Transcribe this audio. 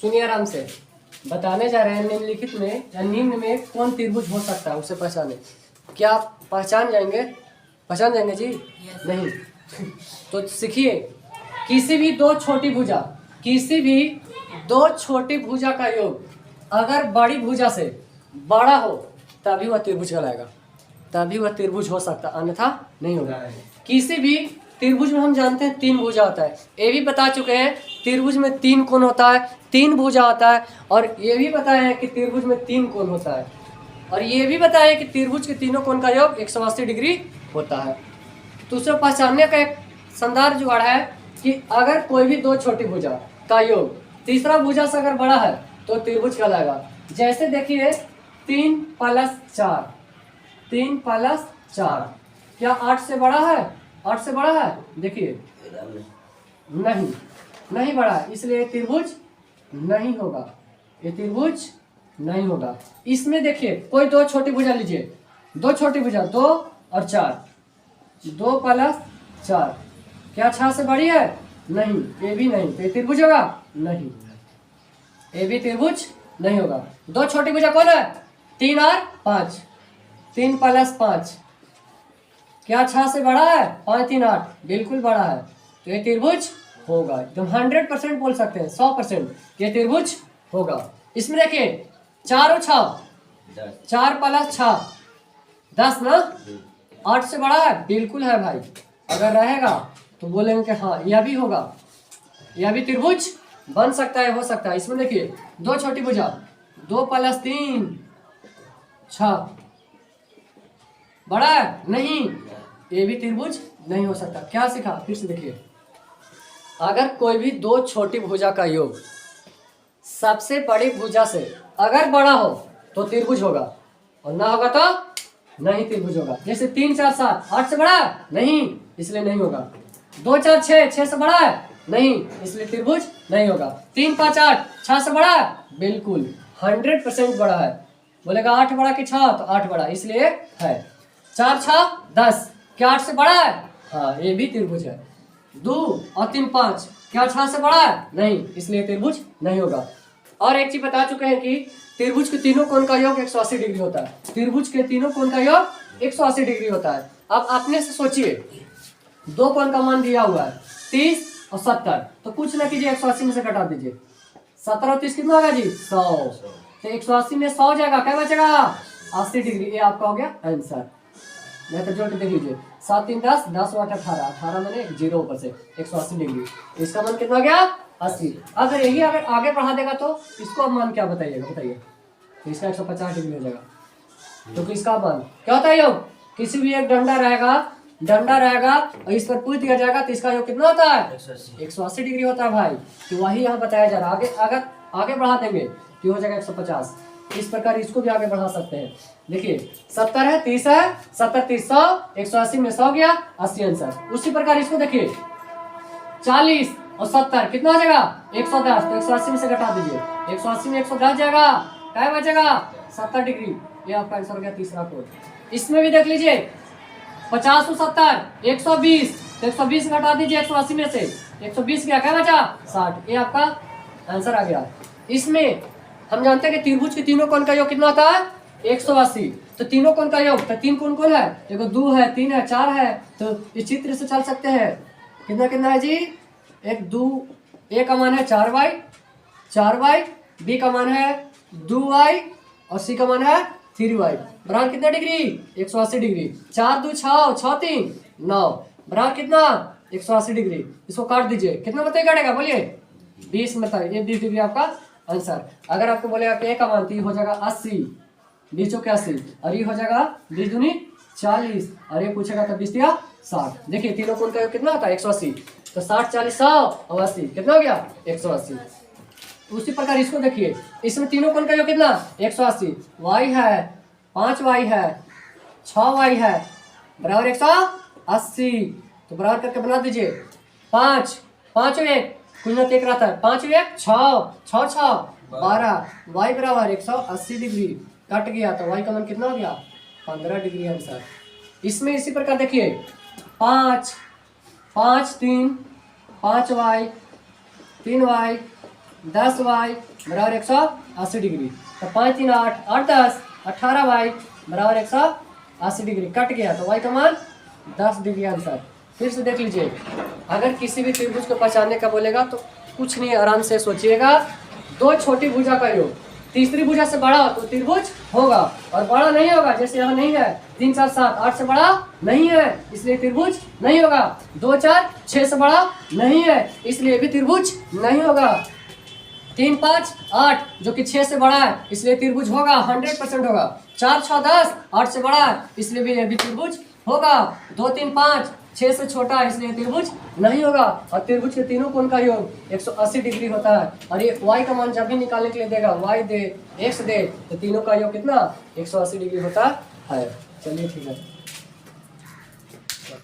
सुनिए आराम से। बताने जा रहे हैं निम्नलिखित में या निम्न में कौन त्रिभुज हो सकता है उसे पहचाने। क्या आप पहचान जाएंगे? पहचान जाएंगे जी? नहीं। तो सीखिए, किसी भी दो छोटी भुजा का योग अगर बड़ी भुजा से बड़ा हो तभी वह त्रिभुज कहलाएगा, तभी वह त्रिभुज हो सकता, अन्यथा नहीं होगा। किसी भी त्रिभुज में हम जानते हैं तीन भुजा होता है, ये भी बता चुके हैं त्रिभुज में तीन कोण होता है, तीन भुजा होता है, और ये भी बताया है कि त्रिभुज में तीन कोण होता है, और ये भी बताया है कि त्रिभुज के तीनों कोण का योग 180 डिग्री होता है। तो उसे पहचानने का एक शानदार जुगाड़ है कि अगर कोई भी दो छोटी भुजा का योग तीसरा भुजा से अगर बड़ा है तो त्रिभुज कहलाएगा। जैसे देखिए 3 + 4, 3 + 4 क्या 8 से बड़ा है? 8 से बड़ा है? देखिए नहीं बड़ा है, इसलिए त्रिभुज नहीं होगा, ये त्रिभुज नहीं होगा। इसमें देखिए कोई दो छोटी भुजा लीजिए, दो छोटी भुजा 2 और 4, 2 + 4 क्या 6 से बड़ी है? नहीं, ये भी नहीं, तो ये त्रिभुज होगा? नहीं, ये भी त्रिभुज नहीं होगा। दो छोटी भुजा कौन है? 3 और 5, 3 + 5 क्या 6 से बड़ा है? 5 3 8 बिल्कुल बड़ा है, तो ये त्रिभुज होगा। एकदम 100% बोल सकते हैं, 100% ये त्रिभुज होगा। इसमें देखिए 4 और 6, 4 + 6 10 ना? 8 से बड़ा है? बिल्कुल है भाई। अगर रहेगा तो बोलेंगे कि हाँ यह भी होगा, यह भी त्रिभुज बन सकता है, हो सकता है। इसमें देखिए दो छोटी भुजा 2 + 3 6 बड़ा है? नहीं, ये भी त्रिभुज नहीं हो सकता। क्या सीखा? फिर से देखिए, अगर कोई भी दो छोटी भुजा का योग सबसे बड़ी भुजा से अगर बड़ा हो तो त्रिभुज होगा, और ना होगा तो नहीं त्रिभुज होगा। जैसे 3 4 7 8 से बड़ा है? नहीं, इसलिए नहीं होगा। 2 4 6 6 से बड़ा है? नहीं, इसलिए त्रिभुज नहीं होगा। 3 5 8 6 से बड़ा है? बिल्कुल 100% बड़ा है। बोलेगा 8 बड़ा कि 6? तो 8 बड़ा, इसलिए है। 4 6 10 क्या 8 से बड़ा है? हाँ, ये भी त्रिभुज है। 2 और 3 5 क्या 6 से बड़ा है? नहीं, इसलिए त्रिभुज नहीं होगा। और एक चीज बता चुके हैं कि त्रिभुज के तीनों कोण का योग 180 डिग्री होता है। त्रिभुज के तीनों कोण का योग 180 डिग्री होता है। अब अपने से सोचिए, दो कोण का मान दिया हुआ है 30 और 70, तो कुछ ना कीजिए 180 में से घटा दीजिए। 17 और 30 कितना होगा जी? 100। तो 180 में 100 जाएगा, क्या बचेगा? 80 डिग्री। ये आपका हो गया आंसर। मैं तो जोड़ के देख लीजिए, 7 3 10 10 8 18 18 मैंने 0 ऊपर से 180 डिग्री। इसका मान कितना हो गया? 80। अगर यही अगर आगे बढ़ा देगा तो इसको अब मान क्या बताइएगा? बताइए। तो इसका 150 डिग्री हो जाएगा। तो इसका मान क्या होता है? योग किसी भी एक डंडा रहेगा और इस पर पूछ दिया जाएगा तो इसका योग कितना होता है? 180 डिग्री होता है भाई। तो वही यहाँ बताया जा रहा है। अगर आगे बढ़ा देंगे तो हो जाएगा 150। इस प्रकार इसको भी आगे बढ़ा सकते हैं। देखिए 70 है, 30 है, 70 30 100, 180 में 100 गया, 80 आंसर। उसी प्रकार इसको देखिए 40 और 70 कितना हो जाएगा? 110। तो 180 में से घटा दीजिए, 180 में 110 जाएगा, क्या बचेगा? 70 डिग्री। ये आपका आंसर हो गया तीसरा कोड। इसमें भी देख लीजिए 50 और 70 120, तो 120 घटा दीजिए 180 में से, 120 गया, क्या बचा? 60। ये आपका आंसर आ गया। इसमें हम जानते हैं कि त्रिभुज के तीनों कोण का योग कितना होता है? 180। तो तीनों कोण का योग, तो तीन कोण कौन है? देखो 2 है, 3 है, 4 है, तो इस चित्र से चल सकते हैं। कितना कितना है जी? एक 2, ए का मान है 4y, बी का मान है 2y और सी का मान है 3y। बराबर कितना डिग्री? 180 डिग्री। 4 2 6 6 3 9 बराबर कितना? 180 डिग्री। इसको काट दीजिए, कितना मतलब कटेगा? बोलिए 20 मतलब, ये 20 डिग्री आपका आंसर। अगर आपको बोलेगा कि ए का मान, तो ये हो जाएगा 80, 20 चौके 80, और ये हो जाएगा 20 दूनी 40, और ये पूछेगा तो 20 या 60। देखिए तीनों कोण का योग कितना होता है? 180। तो 60 40 100 और 80 कितना हो गया? 180। उसी प्रकार इसको देखिए, इसमें तीनों कोण का योग कितना? 180। y है, 5y है, 6y है, बराबर 180। तो बराबर करके बना दीजिए 5 5 1 कुछ ना एक रहता है, 5 1 6 6 6 12, y बराबर 180 डिग्री। कट गया तो y का मान कितना हो गया? 15 डिग्री आंसर। इसमें इसी प्रकार देखिए 5 5 3 5y 3y 10y बराबर 180 डिग्री। तो 5 3 8 8 10 18y बराबर 180 डिग्री। कट गया तो y का मान 10 डिग्री आंसर। फिर से देख लीजिए, अगर किसी भी त्रिभुज को पहचानने का बोलेगा तो कुछ नहीं, आराम से सोचिएगा। दो छोटी भुजा का योग तीसरी भुजा से बड़ा हो तो त्रिभुज होगा, और बड़ा नहीं होगा जैसे यहाँ नहीं है 3 4 7 8 से बड़ा नहीं है इसलिए त्रिभुज नहीं होगा। 2 4 6 से बड़ा नहीं है इसलिए भी त्रिभुज नहीं होगा। 3 5 8 जो कि 6 से बड़ा है इसलिए त्रिभुज होगा, 100% होगा। 4 6 10 8 से बड़ा है इसलिए भी यह भी त्रिभुज होगा। 2 3 5 6 से छोटा है इसलिए त्रिभुज नहीं होगा। और त्रिभुज के तीनों कोण का योग 180 डिग्री होता है। और ये y का मान जब भी निकालने के लिए देगा, y दे x दे, तो तीनों का योग कितना 180 डिग्री होता है। चलिए ठीक है।